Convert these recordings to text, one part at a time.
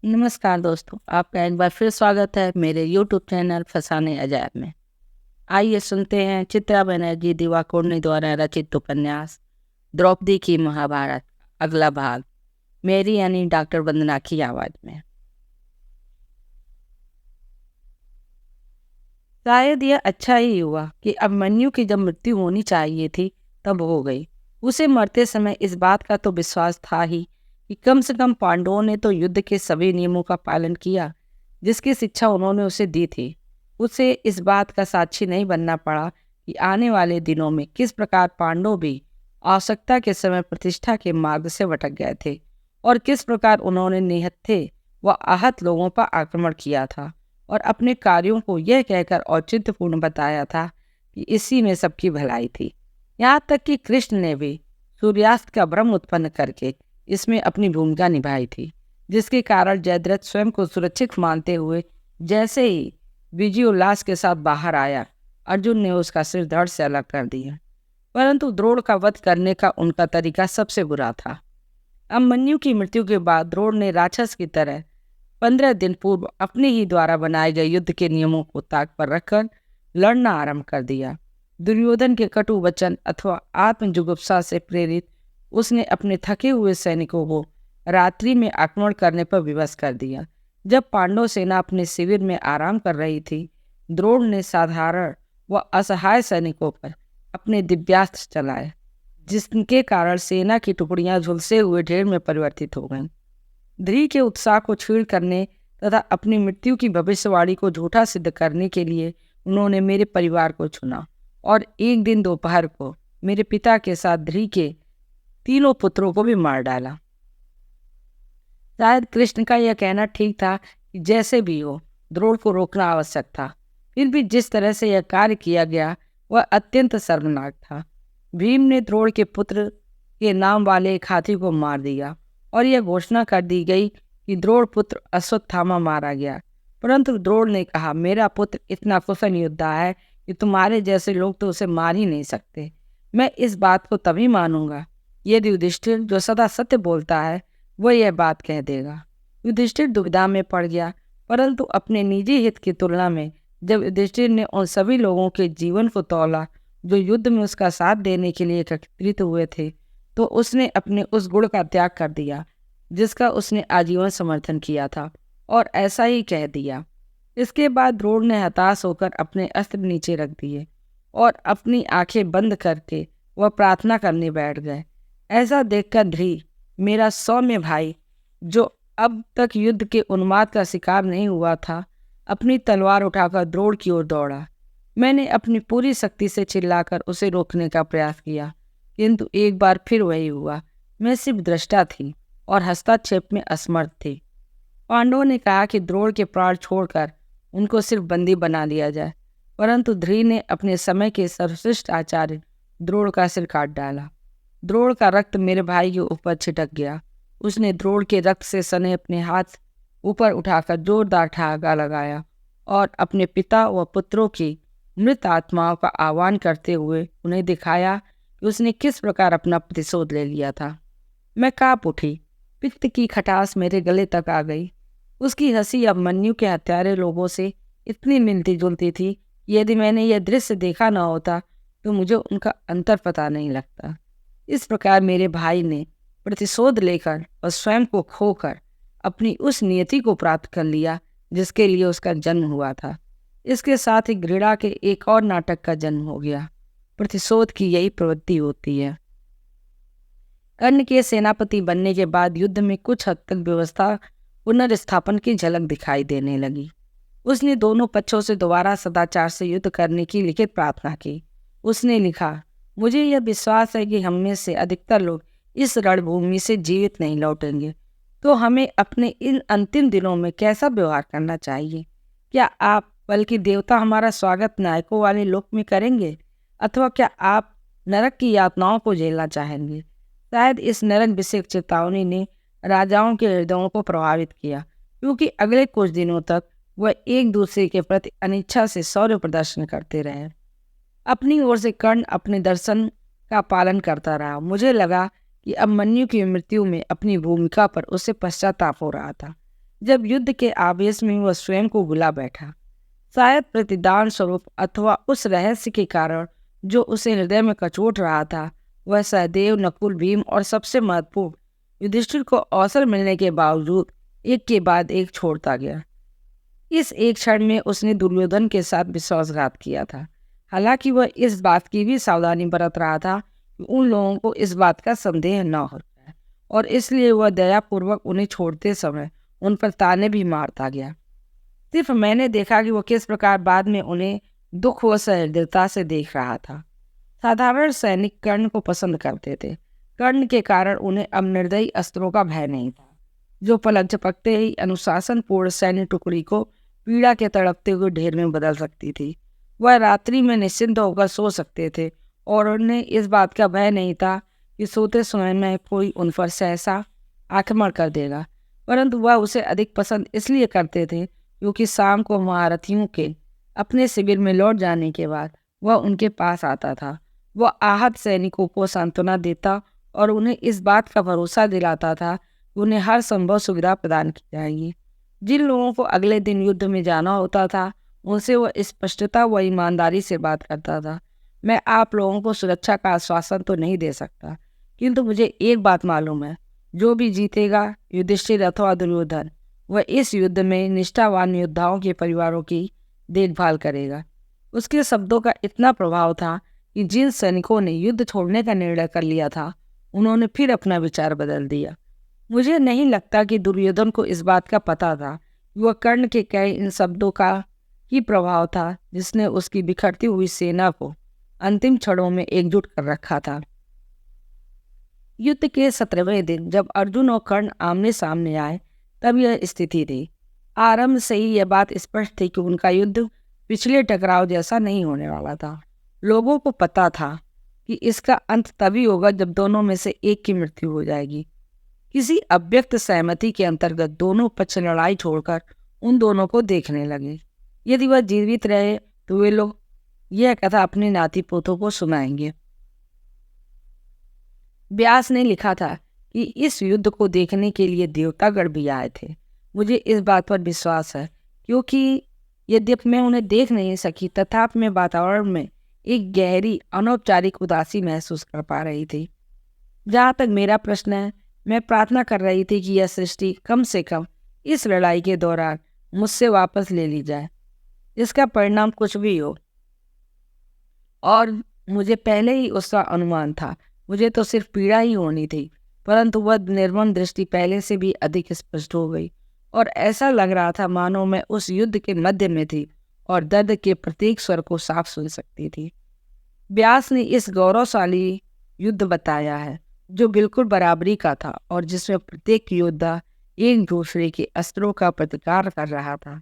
नमस्कार दोस्तों, आपका एक बार फिर स्वागत है मेरे YouTube चैनल फसाने अजायब में। आइए सुनते हैं चित्रा बनर्जी दिवाकोरनी द्वारा रचित उपन्यास द्रौपदी की महाभारत अगला भाग, मेरी यानी डॉक्टर वंदना की आवाज में। शायद यह अच्छा ही हुआ कि अभिमन्यु की जब मृत्यु होनी चाहिए थी तब हो गई। उसे मरते समय इस बात का तो विश्वास था ही कि कम से कम पांडवों ने तो युद्ध के सभी नियमों का पालन किया जिसकी शिक्षा उन्होंने उसे दी थी। उसे इस बात का साक्षी नहीं बनना पड़ा कि आने वाले दिनों में किस प्रकार पांडव भी आवश्यकता के समय प्रतिष्ठा के मार्ग से भटक गए थे और किस प्रकार उन्होंने निहत्थे व आहत लोगों पर आक्रमण किया था और अपने कार्यों को यह कहकर औचित्यपूर्ण बताया था कि इसी में सबकी भलाई थी। यहाँ तक कि कृष्ण ने भी सूर्यास्त का भ्रम उत्पन्न करके इसमें अपनी भूमिका निभाई थी, जिसके कारण जयद्रथ स्वयं को सुरक्षित मानते हुए जैसे ही विजय उल्लास के साथ बाहर आया, अर्जुन ने उसका सिर धड़ से अलग कर दिया। परंतु द्रोण का वध करने का उनका तरीका सबसे बुरा था। अभिमन्यु की मृत्यु के बाद द्रोण ने राक्षस की तरह 15 दिन पूर्व अपने ही द्वारा बनाए गए युद्ध के नियमों को ताक पर रखकर लड़ना आरंभ कर दिया। दुर्योधन के कटु वचन अथवा आत्मजुगुप्सा से प्रेरित उसने अपने थके हुए सैनिकों को रात्रि में आक्रमण करने पर विवश कर दिया। जब पांडव सेना अपने शिविर में आराम कर रही थी, द्रोण ने साधारण व असहाय सैनिकों पर अपने दिव्यास्त्र चलाए, जिसके कारण सेना की टुकड़ियां झुलसे हुए ढेर में परिवर्तित हो गईं। ध्री के उत्साह को छीण करने तथा अपनी मृत्यु की भविष्यवाणी को झूठा सिद्ध करने के लिए उन्होंने मेरे परिवार को चुना और एक दिन दोपहर को मेरे पिता के साथ ध्री के 3 पुत्रों को भी मार डाला। शायद कृष्ण का यह कहना ठीक था कि जैसे भी हो द्रोण को रोकना आवश्यक था, फिर भी जिस तरह से यह कार्य किया गया वह अत्यंत शर्मनाक था। भीम ने द्रोण के पुत्र के नाम वाले एक हाथी को मार दिया और यह घोषणा कर दी गई कि द्रोण पुत्र अश्वत्थामा मारा गया। परंतु द्रोण ने कहा, मेरा पुत्र इतना कुशल योद्धा है कि तुम्हारे जैसे लोग तो उसे मार ही नहीं सकते। मैं इस बात को तभी मानूंगा यदि युधिष्ठिर, जो सदा सत्य बोलता है, वह यह बात कह देगा। युधिष्ठिर दुविधा में पड़ गया, परंतु अपने निजी हित की तुलना में जब युधिष्ठिर ने उन सभी लोगों के जीवन को तौला जो युद्ध में उसका साथ देने के लिए एकत्रित हुए थे, तो उसने अपने उस गुण का त्याग कर दिया जिसका उसने आजीवन समर्थन किया था और ऐसा ही कह दिया। इसके बाद द्रोण ने हताश होकर अपने अस्त्र नीचे रख दिए और अपनी आंखें बंद करके वह प्रार्थना करने बैठ गए। ऐसा देखकर ध्री, मेरा सौम्य भाई, जो अब तक युद्ध के उन्माद का शिकार नहीं हुआ था, अपनी तलवार उठाकर द्रोण की ओर दौड़ा। मैंने अपनी पूरी शक्ति से चिल्लाकर उसे रोकने का प्रयास किया, किंतु एक बार फिर वही हुआ। मैं सिर्फ दृष्टा थी और हस्तक्षेप में असमर्थ थी। पांडवों ने कहा कि द्रोण के प्राण छोड़कर उनको सिर्फ बंदी बना लिया जाए, परंतु ध्री ने अपने समय के सर्वश्रेष्ठ आचार्य द्रोण का सिर काट डाला। द्रोण का रक्त मेरे भाई के ऊपर छिटक गया। उसने द्रोण के रक्त से सने अपने हाथ ऊपर उठाकर जोरदार ठहाका लगाया और अपने पिता व पुत्रों की मृत आत्माओं का आह्वान करते हुए उन्हें दिखाया कि उसने किस प्रकार अपना प्रतिशोध ले लिया था। मैं काँप उठी, पित्त की खटास मेरे गले तक आ गई। उसकी हंसी अभिमन्यु के हत्यारे लोगों से इतनी मिलती जुलती थी कि यदि मैंने यह दृश्य देखा न होता तो मुझे उनका अंतर पता नहीं लगता। इस प्रकार मेरे भाई ने प्रतिशोध लेकर और स्वयं को खोकर अपनी उस नियति को प्राप्त कर लिया जिसके लिए उसका जन्म हुआ था। इसके साथ ही घृणा के एक और नाटक का जन्म हो गया। प्रतिशोध की यही प्रवृत्ति होती है। कर्ण के सेनापति बनने के बाद युद्ध में कुछ हद तक व्यवस्था पुनर्स्थापन की झलक दिखाई देने लगी। उसने दोनों पक्षों से दोबारा सदाचार से युद्ध करने की लिखित प्रार्थना की। उसने लिखा, मुझे यह विश्वास है कि हम में से अधिकतर लोग इस रणभूमि से जीवित नहीं लौटेंगे, तो हमें अपने इन अंतिम दिनों में कैसा व्यवहार करना चाहिए? क्या आप, बल्कि देवता, हमारा स्वागत नायकों वाले लोक में करेंगे, अथवा क्या आप नरक की यातनाओं को झेलना चाहेंगे? शायद इस नरक विषयक चेतावनी ने राजाओं के हृदयों को प्रभावित किया, क्योंकि अगले कुछ दिनों तक वह एक दूसरे के प्रति अनिच्छा से शौर्य प्रदर्शन करते रहे। अपनी ओर से कर्ण अपने दर्शन का पालन करता रहा। मुझे लगा कि अभिमन्यु की मृत्यु में अपनी भूमिका पर उसे पश्चाताप हो रहा था, जब युद्ध के आवेश में वह स्वयं को भुला बैठा, शायद प्रतिदान स्वरूप अथवा उस रहस्य के कारण जो उसे हृदय में कचोट रहा था, वह सहदेव, नकुल, भीम और सबसे महत्वपूर्ण युधिष्ठिर को अवसर मिलने के बावजूद एक के बाद एक छोड़ता गया। इस एक क्षण में उसने दुर्योधन के साथ विश्वासघात किया था। हालांकि वह इस बात की भी सावधानी बरत रहा था कि उन लोगों को इस बात का संदेह न हो जाए, और इसलिए वह दयापूर्वक उन्हें छोड़ते समय उन पर ताने भी मारता गया। सिर्फ मैंने देखा कि वह किस प्रकार बाद में उन्हें दुख व सहृदयता से देख रहा था। साधारण सैनिक कर्ण को पसंद करते थे। कर्ण के कारण उन्हें अब निर्दयी अस्त्रों का भय नहीं था, जो पलक झपकते ही अनुशासनपूर्ण सैन्य टुकड़ी को पीड़ा के तड़पते हुए ढेर में बदल सकती थी। वह रात्रि में निश्चिंत होकर सो सकते थे, और उन्हें इस बात का भय नहीं था कि सोते समय में कोई उन पर सहसा आक्रमण कर देगा। परंतु वह उसे अधिक पसंद इसलिए करते थे क्योंकि शाम को महारथियों के अपने शिविर में लौट जाने के बाद वह उनके पास आता था। वह आहत सैनिकों को सांत्वना देता और उन्हें इस बात का भरोसा दिलाता था कि उन्हें हर संभव सुविधा प्रदान की जाएगी। जिन लोगों को अगले दिन युद्ध में जाना होता था, उनसे वह स्पष्टता व ईमानदारी से बात करता था। मैं आप लोगों को सुरक्षा का आश्वासन तो नहीं दे सकता, किंतु मुझे एक बात मालूम है, जो भी जीतेगा, युधिष्ठिर अथवा दुर्योधन, वह इस युद्ध में निष्ठावान योद्धाओं के परिवारों की देखभाल करेगा। उसके शब्दों का इतना प्रभाव था कि जिन सैनिकों ने युद्ध छोड़ने का निर्णय कर लिया था, उन्होंने फिर अपना विचार बदल दिया। मुझे नहीं लगता कि दुर्योधन को इस बात का पता था कि वह कर्ण के कहे इन शब्दों का ही प्रभाव था जिसने उसकी बिखरती हुई सेना को अंतिम क्षणों में एकजुट कर रखा था। युद्ध के 17वें दिन जब अर्जुन और कर्ण आमने सामने आए, तब यह स्थिति थी। आरंभ से ही यह बात स्पष्ट थी कि उनका युद्ध पिछले टकराव जैसा नहीं होने वाला था। लोगों को पता था कि इसका अंत तभी होगा जब दोनों में से एक की मृत्यु हो जाएगी। किसी अव्यक्त सहमति के अंतर्गत दोनों पक्ष लड़ाई छोड़कर उन दोनों को देखने लगे। यदि वह जीवित रहे तो वे लोग यह कथा अपने नाती पोतों को सुनाएंगे। व्यास ने लिखा था कि इस युद्ध को देखने के लिए देवतागण भी आए थे। मुझे इस बात पर विश्वास है, क्योंकि यद्यपि मैं उन्हें देख नहीं सकी, तथापि मैं वातावरण में एक गहरी अनौपचारिक उदासी महसूस कर पा रही थी। जहाँ तक मेरा प्रश्न है, मैं प्रार्थना कर रही थी कि यह सृष्टि कम से कम इस लड़ाई के दौरान मुझसे वापस ले ली जाए, इसका परिणाम कुछ भी हो। और मुझे पहले ही उसका अनुमान था। मुझे तो सिर्फ पीड़ा ही होनी थी, परंतु वह निर्मम दृष्टि पहले से भी अधिक स्पष्ट हो गई, और ऐसा लग रहा था मानो मैं उस युद्ध के मध्य में थी और दर्द के प्रत्येक स्वर को साफ सुन सकती थी। व्यास ने इस गौरवशाली युद्ध बताया है जो बिल्कुल बराबरी का था और जिसमें प्रत्येक योद्धा एक दूसरे के अस्त्रों का प्रतिकार कर रहा था।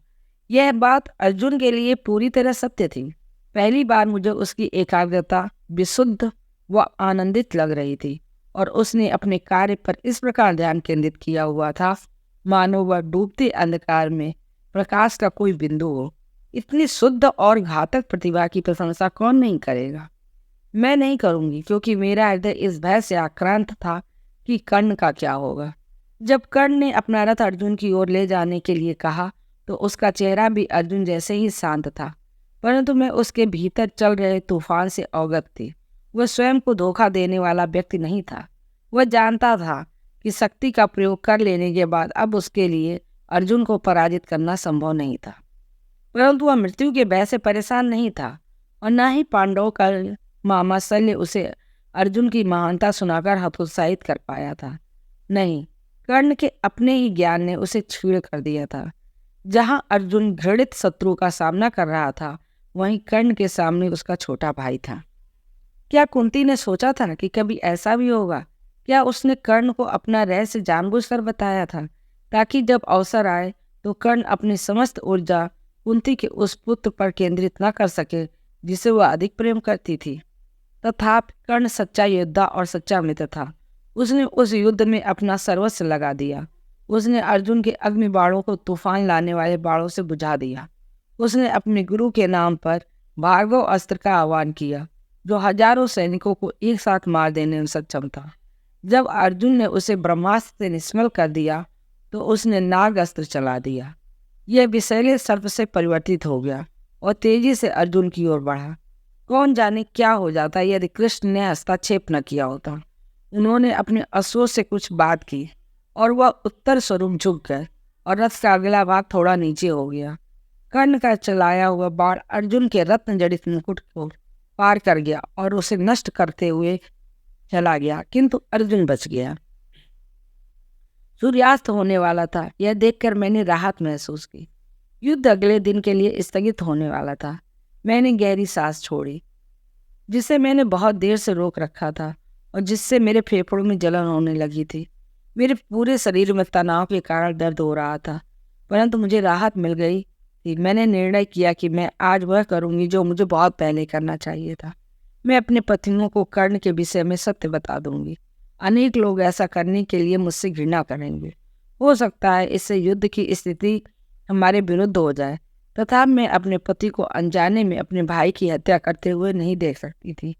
यह बात अर्जुन के लिए पूरी तरह सत्य थी। पहली बार मुझे उसकी एकाग्रता विशुद्ध व आनंदित लग रही थी, और उसने अपने कार्य पर इस प्रकार ध्यान केंद्रित किया हुआ था मानो वह डूबते अंधकार में प्रकाश का कोई बिंदु हो। इतनी शुद्ध और घातक प्रतिभा की प्रशंसा कौन नहीं करेगा। मैं नहीं करूंगी, क्योंकि मेरा हृदय इस भय से आक्रांत था कि कर्ण का क्या होगा। जब कर्ण ने अपना रथ अर्जुन की ओर ले जाने के लिए कहा, तो उसका चेहरा भी अर्जुन जैसे ही शांत था, परंतु मैं उसके भीतर चल रहे तूफान से अवगत थी। वह स्वयं को धोखा देने वाला व्यक्ति नहीं था। वह जानता था कि शक्ति का प्रयोग कर लेने के बाद अब उसके लिए अर्जुन को पराजित करना संभव नहीं था, परंतु वह मृत्यु के भय से परेशान नहीं था, और न ही पांडवों का मामाशल्य उसे अर्जुन की महानता सुनाकर हतोत्साहित कर पाया था। नहीं, कर्ण के अपने ही ज्ञान ने उसे क्षीण कर दिया था। जहाँ अर्जुन घृणित शत्रु का सामना कर रहा था, वहीं कर्ण के सामने उसका छोटा भाई था। क्या कुंती ने सोचा था कि कभी ऐसा भी होगा? क्या उसने कर्ण को अपना रहस्य जानबूझकर बताया था, ताकि जब अवसर आए तो कर्ण अपनी समस्त ऊर्जा कुंती के उस पुत्र पर केंद्रित न कर सके जिसे वह अधिक प्रेम करती थी? तथापि कर्ण सच्चा योद्धा और सच्चा मित्र था। उसने उस युद्ध में अपना सर्वस्व लगा दिया। उसने अर्जुन के अग्नि बाणों को तूफान लाने वाले बाणों से बुझा दिया। उसने अपने गुरु के नाम पर भार्गव अस्त्र का आह्वान किया, जो हजारों सैनिकों को एक साथ मार देने में सक्षम था। जब अर्जुन ने उसे ब्रह्मास्त्र से निष्फल कर दिया, तो उसने नाग अस्त्र चला दिया। यह विषैले सर्प से परिवर्तित हो गया और तेजी से अर्जुन की ओर बढ़ा। कौन जाने क्या हो जाता यदि कृष्ण ने हस्तक्षेप न किया होता। उन्होंने अपने अश्वों से कुछ बात की और वह उत्तर स्वरूप झुक गए और रथ का अगला भाग थोड़ा नीचे हो गया। कर्ण का चलाया हुआ बाण अर्जुन के रत्न जड़ित मुकुट को पार कर गया और उसे नष्ट करते हुए चला गया, किंतु अर्जुन बच गया। सूर्यास्त होने वाला था। यह देखकर मैंने राहत महसूस की। युद्ध अगले दिन के लिए स्थगित होने वाला था। मैंने गहरी सांस छोड़ी, जिसे मैंने बहुत देर से रोक रखा था और जिससे मेरे फेफड़ों में जलन होने लगी थी। मेरे पूरे शरीर में तनाव के कारण दर्द हो रहा था, परंतु मुझे राहत मिल गई थी। मैंने निर्णय किया कि मैं आज वह करूंगी जो मुझे बहुत पहले करना चाहिए था। मैं अपने पत्नियों को कर्ण के विषय में सत्य बता दूंगी। अनेक लोग ऐसा करने के लिए मुझसे घृणा करेंगे। हो सकता है इससे युद्ध की स्थिति हमारे विरुद्ध हो जाए, तथा मैं अपने पति को अनजाने में अपने भाई की हत्या करते हुए नहीं देख सकती थी।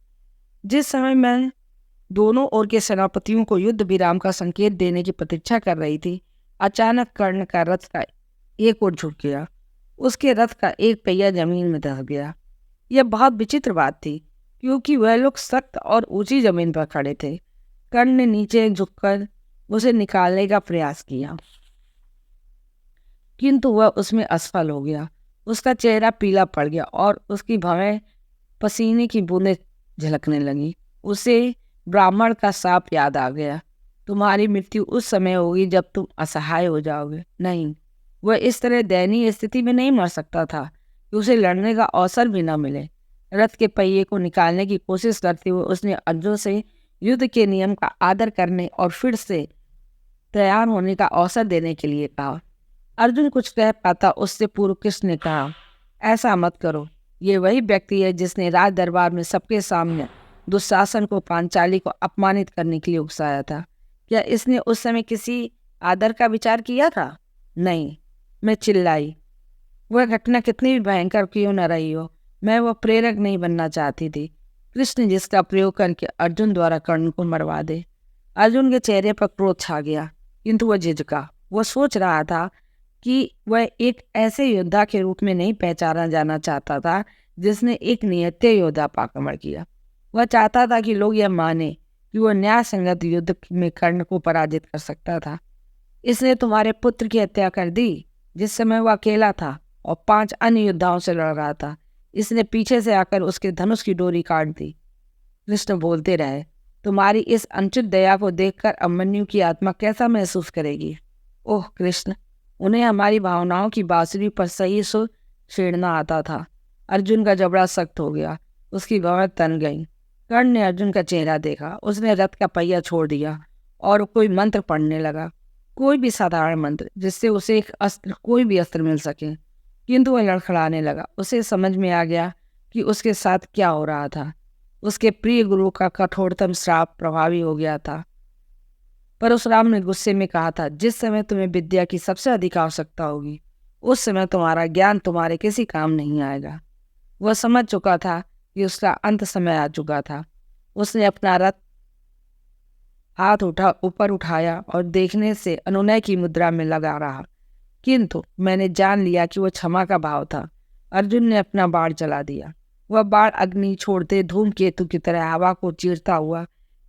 जिस समय मैं दोनों ओर के सेनापतियों को युद्ध विराम का संकेत देने की प्रतीक्षा कर रही थी, अचानक कर्ण का रथ का एक ओर झुक गया। उसके रथ का एक पहिया जमीन में दब गया। यह बहुत विचित्र बात थी, क्योंकि वह लोग सख्त और ऊंची जमीन पर खड़े थे। कर्ण ने नीचे झुककर उसे निकालने का प्रयास किया, किंतु वह उसमें असफल हो गया। उसका चेहरा पीला पड़ गया और उसकी भवें पसीने की बूंदें झलकने लगी। उसे ब्राह्मण का शाप याद आ गया। तुम्हारी मृत्यु उस समय होगी जब तुम असहाय हो जाओगे। नहीं, वह इस तरह दयनीय स्थिति में नहीं मर सकता था कि उसे लड़ने का अवसर भी न मिले। रथ के पहिए को निकालने की कोशिश करते हुए उसने अर्जुन से युद्ध के नियम का आदर करने और फिर से तैयार होने का अवसर देने के लिए कहा। अर्जुन कुछ कह पाता उससे पूर्व कृष्ण ने कहा, ऐसा मत करो। ये वही व्यक्ति है जिसने राज दरबार में सबके सामने दुशासन को पांचाली को अपमानित करने के लिए उकसाया था। क्या इसने उस समय किसी आदर का विचार किया था? नहीं। मैं चिल्लाई, वह घटना कितनी भी भयंकर क्यों न रही हो, मैं वह प्रेरक नहीं बनना चाहती थी कृष्ण जिसका प्रयोग करके अर्जुन द्वारा कर्ण को मरवा दे। अर्जुन के चेहरे पर क्रोध छा गया, किंतु वह झिझका। वह सोच रहा था कि वह एक ऐसे योद्धा के रूप में नहीं पहचाना जाना चाहता था जिसने एक निहत्थे योद्धा पाकमर किया। वह चाहता था कि लोग यह माने कि वह न्याय संगत युद्ध में कर्ण को पराजित कर सकता था। इसने तुम्हारे पुत्र की हत्या कर दी जिस समय वह अकेला था और 5 अन्य योद्धाओं से लड़ रहा था। इसने पीछे से आकर उसके धनुष की डोरी काट दी। कृष्ण बोलते रहे, तुम्हारी इस अनुचित दया को देखकर अभिमन्यु की आत्मा कैसा महसूस करेगी? ओह कृष्ण, उन्हें हमारी भावनाओं की बांसुरी पर सही सुर छेड़ना आता था। अर्जुन का जबड़ा सख्त हो गया, उसकी भवें तन गई। कर्ण ने अर्जुन का चेहरा देखा। उसने रथ का पहिया छोड़ दिया और कोई मंत्र पढ़ने लगा, कोई भी साधारण मंत्र जिससे उसे एक अस्त्र, कोई भी अस्त्र मिल सके। किंतु वह लड़खड़ाने लगा। उसे समझ में आ गया कि उसके साथ क्या हो रहा था। उसके प्रिय गुरु का कठोरतम श्राप प्रभावी हो गया था। परशुराम ने गुस्से में कहा था, जिस समय तुम्हें विद्या की सबसे अधिक आवश्यकता होगी उस समय तुम्हारा ज्ञान तुम्हारे किसी काम नहीं आएगा। वह समझ चुका था कि उसका अंत समय आ चुका था। उसने अपना रथ हाथ ऊपर उठाया और देखने से अनुनय की मुद्रा में लगा रहा, किंतु मैंने जान लिया कि वह क्षमा का भाव था। अर्जुन ने अपना बाण चला दिया। वह बाण अग्नि छोड़ते धूमकेतु की तरह हवा को चीरता हुआ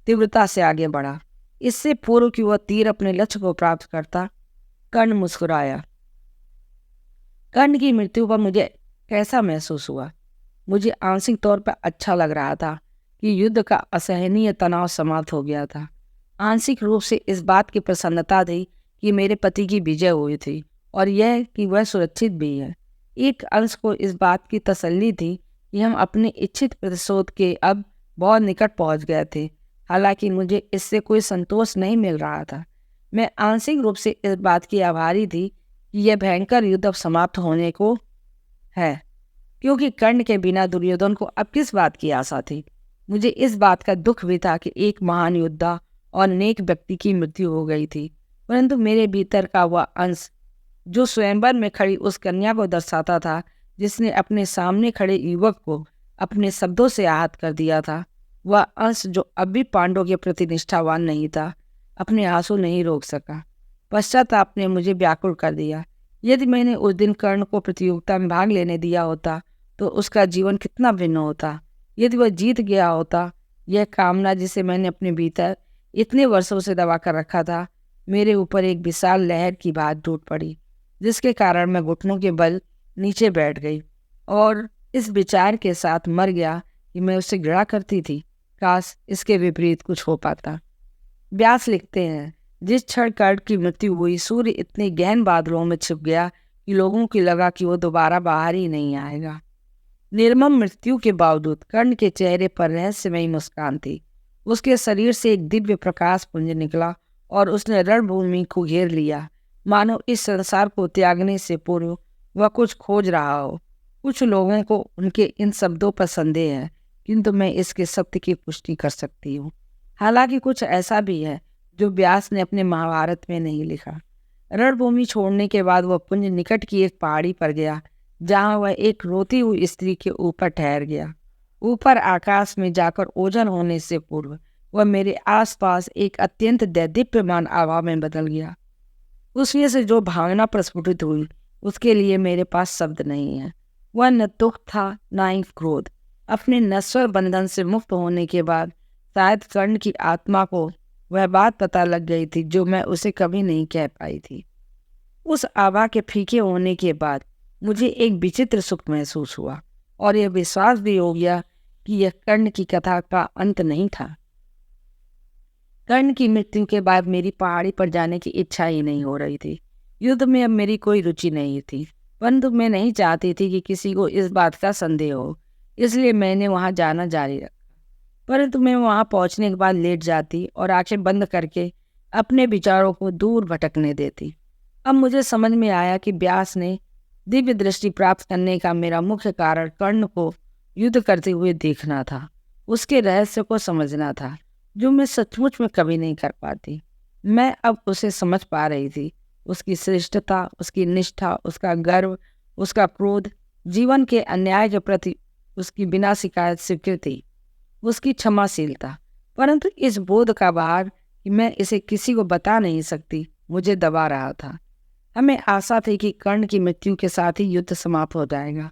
तीव्रता से आगे बढ़ा। इससे पूर्व कि वह तीर अपने लक्ष्य को प्राप्त करता, कर्ण मुस्कुराया। कर्ण की मृत्यु पर मुझे कैसा महसूस हुआ? मुझे आंशिक तौर पर अच्छा लग रहा था कि युद्ध का असहनीय तनाव समाप्त हो गया था। आंशिक रूप से इस बात की प्रसन्नता थी कि मेरे पति की विजय हुई थी और यह कि वह सुरक्षित भी है। एक अंश को इस बात की तसल्ली थी कि हम अपने इच्छित प्रतिशोध के अब बहुत निकट पहुंच गए थे। हालांकि मुझे इससे कोई संतोष नहीं मिल रहा था। मैं आंशिक रूप से इस बात की आभारी थी कि यह भयंकर युद्ध अब समाप्त होने को है, क्योंकि कर्ण के बिना दुर्योधन को अब किस बात की आशा थी। मुझे इस बात का दुख भी था कि एक महान योद्धा और नेक व्यक्ति की मृत्यु हो गई थी, परंतु मेरे भीतर का वह अंश जो स्वयंवर में खड़ी उस कन्या को दर्शाता था जिसने अपने सामने खड़े युवक को अपने शब्दों से आहत कर दिया था, वह अंश जो अब भी पांडवों के प्रति निष्ठावान नहीं था, अपने आंसू नहीं रोक सका। पश्चाताप ने मुझे व्याकुल कर दिया। यदि मैंने उस दिन कर्ण को प्रतियोगिता में भाग लेने दिया होता तो उसका जीवन कितना भिन्न होता। यदि वह जीत गया होता, यह कामना जिसे मैंने अपने भीतर इतने वर्षों से दबा कर रखा था, मेरे ऊपर एक विशाल लहर की बात टूट पड़ी, जिसके कारण मैं घुटनों के बल नीचे बैठ गई और इस विचार के साथ मर गया कि मैं उससे घृणा करती थी। काश इसके विपरीत कुछ हो पाता। व्यास लिखते हैं, जिस क्षण कर्ण की मृत्यु हुई, सूर्य इतने गहन बादलों में छिप गया कि लोगों को लगा कि वो दोबारा बाहर ही नहीं आएगा। निर्मम मृत्यु के बावजूद कर्ण के चेहरे पर रहस्यमयी मुस्कान थी। उसके शरीर से एक दिव्य प्रकाश पुंज निकला और उसने रणभूमि को घेर लिया, मानो इस संसार को त्यागने से पूर्व वह कुछ खोज रहा हो। कुछ लोगों को उनके इन शब्दों पर संदेह है, किंतु मैं इसके सत्य की पुष्टि कर सकती हूँ। हालांकि कुछ ऐसा भी है जो व्यास ने अपने महाभारत में नहीं लिखा। रणभूमि छोड़ने के बाद वह पुंज निकट की एक पहाड़ी पर गया, जहां वह एक रोती हुई स्त्री के ऊपर ठहर गया। ऊपर आकाश में जाकर ओझल होने से पूर्व वह मेरे आसपास एक अत्यंत दैदीप्यमान आभा में बदल गया। उसमें से जो भावना प्रस्फुटित हुई, उसके लिए मेरे पास शब्द नहीं है। वह न दुख था, न ही क्रोध। अपने नश्वर बंधन से मुक्त होने के बाद शायद कर्ण की आत्मा को वह बात पता लग गई थी जो मैं उसे कभी नहीं कह पाई थी। उस आभा के फीके होने के बाद मुझे एक विचित्र सुख महसूस हुआ और यह विश्वास भी हो गया कि यह कर्ण की कथा का अंत नहीं था। कर्ण की मृत्यु के बाद मेरी पहाड़ी पर जाने की इच्छा ही नहीं हो रही थी। युद्ध में अब मेरी कोई रुचि नहीं थी, परंतु मैं नहीं चाहती थी कि किसी को इस बात का संदेह हो, इसलिए मैंने वहां जाना जारी रखा। परंतु मैं वहां पहुंचने के बाद लेट जाती और आंखें बंद करके अपने विचारों को दूर भटकने देती। अब मुझे समझ में आया कि व्यास ने दिव्य दृष्टि प्राप्त करने का मेरा मुख्य कारण कर्ण को युद्ध करते हुए देखना था, उसके रहस्य को समझना था, जो मैं सचमुच में कभी नहीं कर पाती। मैं अब उसे समझ पा रही थी, उसकी श्रेष्ठता, उसकी निष्ठा, उसका गर्व, उसका क्रोध, जीवन के अन्याय के प्रति उसकी बिना शिकायत स्वीकृति, उसकी क्षमाशीलता। परंतु इस बोध का भार कि मैं इसे किसी को बता नहीं सकती मुझे दबा रहा था। हमें आशा थी कि कर्ण की मृत्यु के साथ ही युद्ध समाप्त हो जाएगा,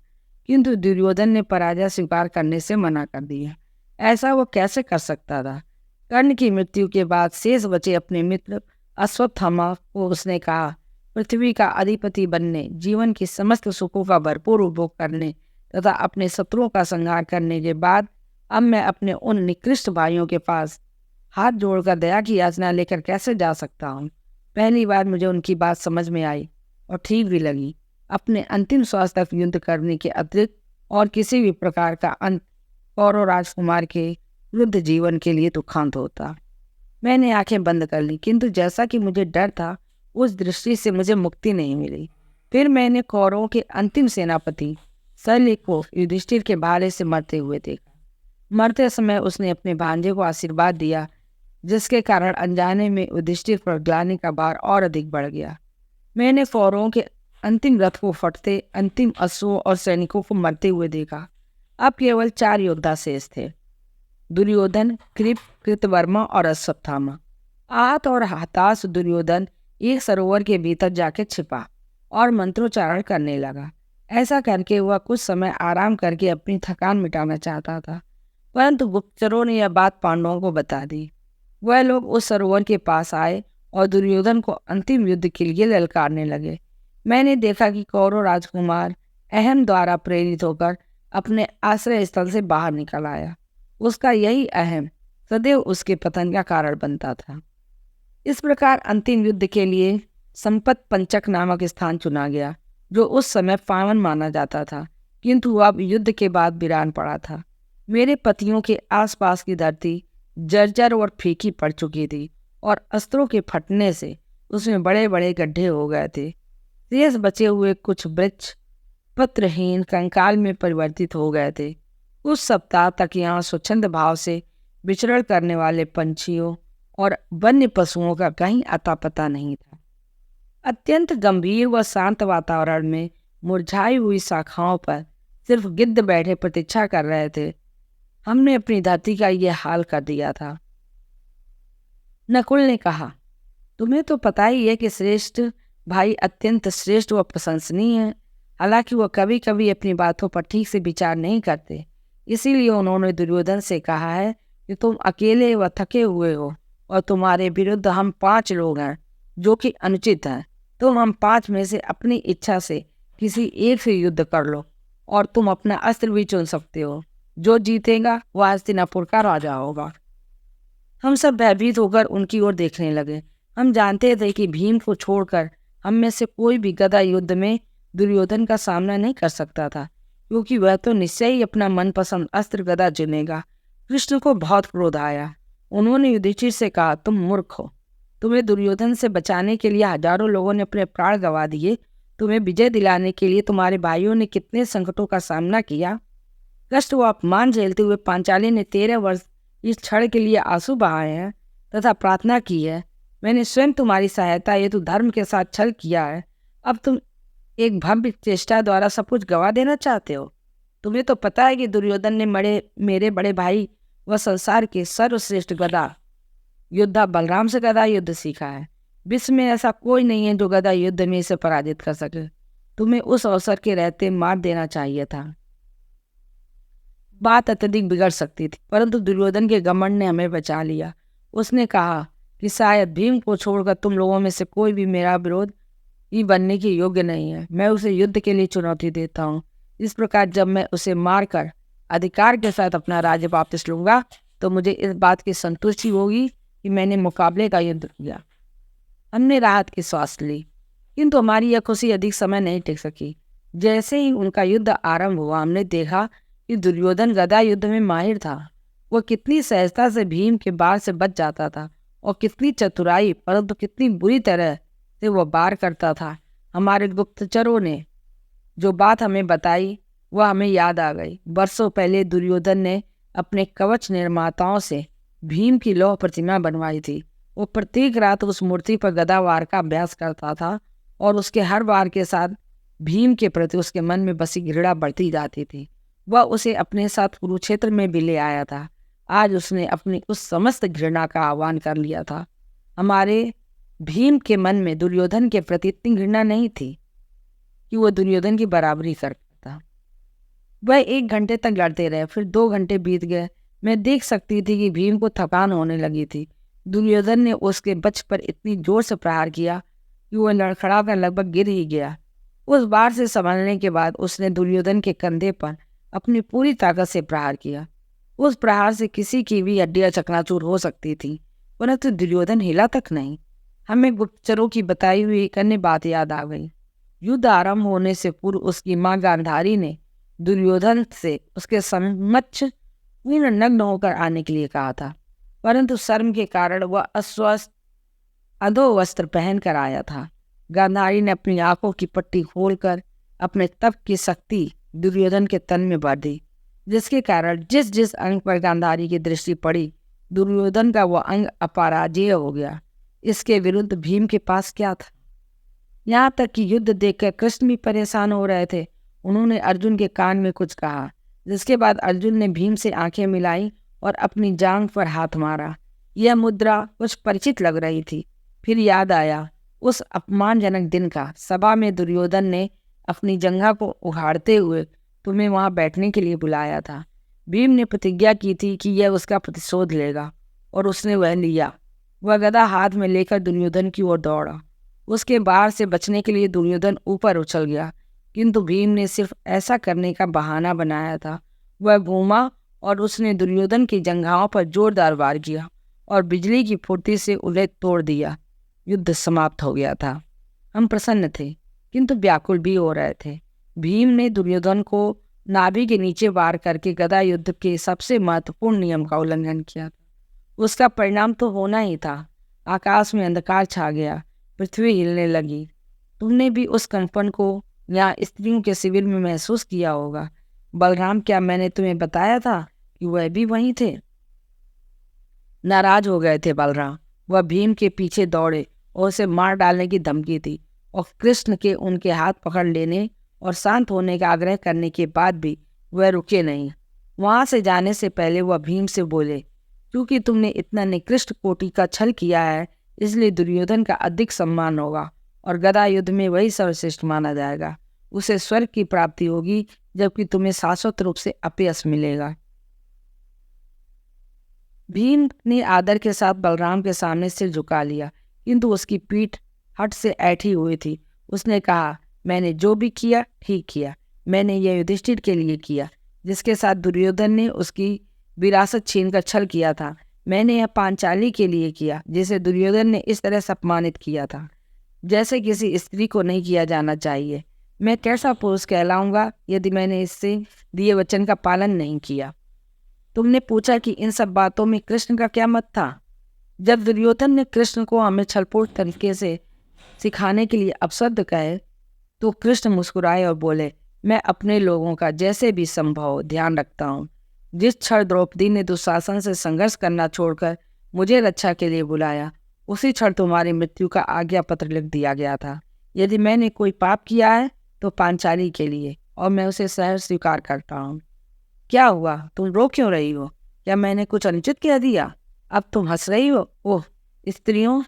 किंतु दुर्योधन ने पराजय स्वीकार करने से मना कर दिया। ऐसा वो कैसे कर सकता था? कर्ण की मृत्यु के बाद शेष बचे अपने मित्र अश्वत्थामा को उसने कहा, पृथ्वी का अधिपति बनने, जीवन की समस्त सुखों का भरपूर उपभोग करने तथा अपने शत्रुओं का संहार करने के बाद अब मैं अपने उन निकृष्ट भाइयों के पास हाथ जोड़कर दया की याचना लेकर कैसे जा सकता हूँ? पहली बार मुझे उनकी बात समझ में आई और ठीक भी लगी। अपने अंतिम श्वास तक युद्ध करने के अतिरिक्त और किसी भी प्रकार का अंत कौरव राजकुमार के वृद्ध जीवन के लिए दुखांत होता। मैंने आंखें बंद कर ली, किंतु जैसा कि मुझे डर था, उस दृष्टि से मुझे मुक्ति नहीं मिली। फिर मैंने कौरवों के अंतिम सेनापति शल्य को युधिष्ठिर के भाले से मरते हुए देखा। मरते समय उसने अपने भांजे को आशीर्वाद दिया, जिसके कारण अनजाने में युधिष्ठिर पर ग्लानि का भार और अधिक बढ़ गया। मैंने कौरवों के अंतिम रथ को फटते, अंतिम अश्वों और सैनिकों को मरते हुए देखा। अब केवल 4 योद्धा शेष थे, दुर्योधन, कृप, कृतवर्मा और अश्वत्थामा। आहत और हताश दुर्योधन एक सरोवर के भीतर जाके छिपा और मंत्रोच्चारण करने लगा। ऐसा करके वह कुछ समय आराम करके अपनी थकान मिटाना चाहता था, परंतु गुप्तचरों ने यह बात पांडवों को बता दी। वह लोग उस सरोवर के पास आए और दुर्योधन को अंतिम युद्ध के लिए ललकारने लगे। मैंने देखा कि कौरव राजकुमार अहम द्वारा प्रेरित होकर अपने आश्रय स्थल से बाहर निकल आया। उसका यही अहम सदैव उसके पतन का कारण बनता था। इस प्रकार अंतिम युद्ध के लिए संपत पंचक नामक स्थान चुना गया, जो उस समय पावन माना जाता था, किंतु अब युद्ध के बाद वीरान पड़ा था। मेरे पतियों के आसपास की धरती जर्जर और फीकी पड़ चुकी थी और अस्त्रों के फटने से उसमें बड़े बड़े गड्ढे हो गए थे। शेष बचे हुए कुछ वृक्ष पत्रहीन कंकाल में परिवर्तित हो गए थे। कुछ सप्ताह तक यहाँ स्वच्छंद भाव से विचरण करने वाले पंछियों और वन्य पशुओं का कहीं अता पता नहीं था। अत्यंत गंभीर व शांत वातावरण में मुरझाई हुई शाखाओं पर सिर्फ गिद्ध बैठे प्रतीक्षा कर रहे थे। हमने अपनी धरती का यह हाल कर दिया था। नकुल ने कहा, तुम्हें तो पता ही है कि श्रेष्ठ भाई अत्यंत श्रेष्ठ व प्रशंसनीय है। हालांकि वह कभी कभी अपनी बातों पर ठीक से विचार नहीं करते। इसीलिए उन्होंने दुर्योधन से कहा है कि तुम अकेले व थके हुए हो और तुम्हारे विरुद्ध हम 5 लोग हैं, जो कि अनुचित है। तुम हम 5 में से अपनी इच्छा से किसी एक से युद्ध कर लो और तुम अपना अस्त्र भी चुन सकते हो। जो जीतेगा वह हस्तिनापुर का राजा होगा। हम सब भयभीत होकर उनकी ओर देखने लगे। हम जानते थे कि भीम को छोड़कर हम में से कोई भी गदा युद्ध में दुर्योधन का सामना नहीं कर सकता था, क्योंकि वह तो निश्चय ही अपना मनपसंद अस्त्र गदा चुनेगा। कृष्ण को बहुत क्रोध आया। उन्होंने युधिष्ठिर से कहा, तुम मूर्ख हो। तुम्हें दुर्योधन से बचाने के लिए हजारों लोगों ने अपने प्राण गंवा दिए। तुम्हें विजय दिलाने के लिए तुम्हारे भाइयों ने कितने संकटों का सामना किया। कष्ट व अपमान झेलते हुए पांचाली ने 13 वर्ष इस क्षण के लिए आंसू बहाए हैं तथा प्रार्थना की है। मैंने स्वयं तुम्हारी सहायता हेतु धर्म के साथ छल किया है। अब तुम एक भव्य चेष्टा द्वारा सब कुछ गवा देना चाहते हो। तुम्हें तो पता है कि दुर्योधन ने मेरे बड़े भाई व संसार के सर्वश्रेष्ठ गदा योद्धा बलराम से गदा युद्ध सीखा है। विश्व में ऐसा कोई नहीं है जो गदा युद्ध में इसे पराजित कर सके। तुम्हें उस अवसर के रहते मार देना चाहिए था। बात अत्यधिक बिगड़ सकती थी, परंतु दुर्योधन के घमंड ने हमें बचा लिया। उसने कहा कि शायद भीम को छोड़कर तुम लोगों में से कोई भी मेरा विरोध ही बनने के योग्य नहीं है। मैं उसे युद्ध के लिए चुनौती देता हूँ। इस प्रकार जब मैं उसे मारकर अधिकार के साथ अपना राज्य वापस लूंगा तो मुझे इस बात की संतुष्टि होगी कि मैंने मुकाबले का युद्ध किया। हमने राहत की सांस ली, किंतु हमारी यह खुशी अधिक समय नहीं टिक सकी। जैसे ही उनका युद्ध आरंभ हुआ, हमने देखा कि दुर्योधन गदा युद्ध में माहिर था। वह कितनी सहजता से भीम के बार से बच जाता था और कितनी चतुराई, परंतु कितनी बुरी तरह से वह वार करता था। हमारे गुप्तचरों ने जो बात हमें बताई वह हमें याद आ गई। वर्षों पहले दुर्योधन ने अपने कवच निर्माताओं से भीम की लौह प्रतिमा बनवाई थी। वो प्रत्येक रात उस मूर्ति पर गदा वार का अभ्यास करता था और उसके हर वार के साथ भीम के प्रति उसके मन में बसी घृणा बढ़ती जाती थी। वह उसे अपने साथ कुरुक्षेत्र में भी ले आया था। आज उसने अपनी उस समस्त घृणा का आह्वान कर लिया था। हमारे भीम के मन में दुर्योधन के प्रति इतनी घृणा नहीं थी कि वह दुर्योधन की बराबरी कर पाता। वह 1 घंटे तक लड़ते रहे, फिर 2 घंटे बीत गए। मैं देख सकती थी कि भीम को थकान होने लगी थी। दुर्योधन ने उसके बच पर इतनी जोर से प्रहार किया कि वह लड़खड़ा कर लगभग गिर ही गया। उस बार से संभलने के बाद उसने दुर्योधन के कंधे पर अपनी पूरी ताकत से प्रहार किया। उस प्रहार से किसी की भी हड्डियां चकनाचूर हो सकती थी, परंतु दुर्योधन हिला तक नहीं। हमें गुप्तचरों की बताई हुई एक अन्य बात याद आ गई। युद्ध आरंभ होने से पूर्व उसकी मां गांधारी ने दुर्योधन से उसके समक्ष पूर्ण नग्न होकर आने के लिए कहा था, परंतु शर्म के कारण वह अस्वस्थ अधो वस्त्र पहनकर आया था। गांधारी ने अपनी आंखों की पट्टी खोलकर अपने तप की शक्ति दुर्योधन के तन में भर दी, जिसके कारण जिस जिस अंग पर गांधारी की दृष्टि पड़ी दुर्योधन का वह अंग अपराजेय हो गया। इसके विरुद्ध भीम के पास क्या था? यहाँ तक कि युद्ध देखकर कृष्ण भी परेशान हो रहे थे। उन्होंने अर्जुन के कान में कुछ कहा, जिसके बाद अर्जुन ने भीम से आंखें मिलाई और अपनी जांघ पर हाथ मारा। यह मुद्रा कुछ परिचित लग रही थी। फिर याद आया उस अपमानजनक दिन का। सभा में दुर्योधन ने अपनी जंघा को उघाड़ते हुए तुम्हें वहां बैठने के लिए बुलाया था। भीम ने प्रतिज्ञा की थी कि यह उसका प्रतिशोध लेगा, और उसने वह लिया। वह गदा हाथ में लेकर दुर्योधन की ओर दौड़ा। उसके बाहर से बचने के लिए दुर्योधन ऊपर उछल गया, किंतु भीम ने सिर्फ ऐसा करने का बहाना बनाया था। वह घूमा और उसने दुर्योधन की जंघाओं पर जोरदार वार किया और बिजली की फुर्ती से उन्हें तोड़ दिया। युद्ध समाप्त हो गया था। हम प्रसन्न थे, किंतु व्याकुल भी हो रहे थे। भीम ने दुर्योधन को नाभि के नीचे वार करके गदा युद्ध के सबसे महत्वपूर्ण नियम का उल्लंघन किया था। उसका परिणाम तो होना ही था। आकाश में अंधकार छा गया, पृथ्वी हिलने लगी। तुमने भी उस कंपन को यहाँ स्त्रियों के शिविर में महसूस किया होगा। बलराम, क्या मैंने तुम्हें बताया था कि वह भी वहीं थे? नाराज हो गए थे बलराम। वह भीम के पीछे दौड़े और उसे मार डालने की धमकी दी, और कृष्ण के उनके हाथ पकड़ लेने और शांत होने का आग्रह करने के बाद भी वह रुके नहीं। वहां से जाने से पहले वह भीम से बोले, क्योंकि तुमने इतना निकृष्ट कोटि का छल किया है, इसलिए दुर्योधन का अधिक सम्मान होगा और गदा युद्ध में वही सर्वश्रेष्ठ माना जाएगा। उसे स्वर्ग की प्राप्ति होगी, जबकि तुम्हें शाश्वत रूप से अपयश मिलेगा। भीम ने आदर के साथ बलराम के सामने सिर झुका लिया, किंतु उसकी पीठ हठ से ऐठी हुई थी। उसने कहा, मैंने जो भी किया ठीक किया। मैंने यह युधिष्ठिर के लिए किया, जिसके साथ दुर्योधन ने उसकी विरासत छीनकर छल किया था। मैंने यह पांचाली के लिए किया, जिसे दुर्योधन ने इस तरह से अपमानित किया था, जैसे किसी स्त्री को नहीं किया जाना चाहिए। मैं कैसा पुरुष कहलाऊंगा यदि मैंने इससे दिए वचन का पालन नहीं किया। तुमने पूछा कि इन सब बातों में कृष्ण का क्या मत था। जब दुर्योधन ने कृष्ण को हमें छलपूर्ण तरीके से सिखाने के लिए अपशब्द कहे, तो कृष्ण मुस्कुराए और बोले, मैं अपने लोगों का जैसे भी संभव ध्यान रखता हूँ। जिस क्षण द्रौपदी ने दुशासन से संघर्ष करना छोड़कर मुझे रक्षा के लिए बुलाया, उसी क्षण तुम्हारी मृत्यु का आज्ञा पत्र लिख दिया गया था। यदि मैंने कोई पाप किया है तो पांचाली के लिए, और मैं उसे सहर्ष स्वीकार करता हूँ। क्या हुआ, तुम रो क्यों रही हो? क्या मैंने कुछ अनुचित कह दिया? अब तुम हंस रही हो? ओह, स्त्रियों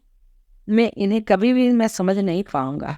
में इन्हें कभी भी मैं समझ नहीं पाऊंगा।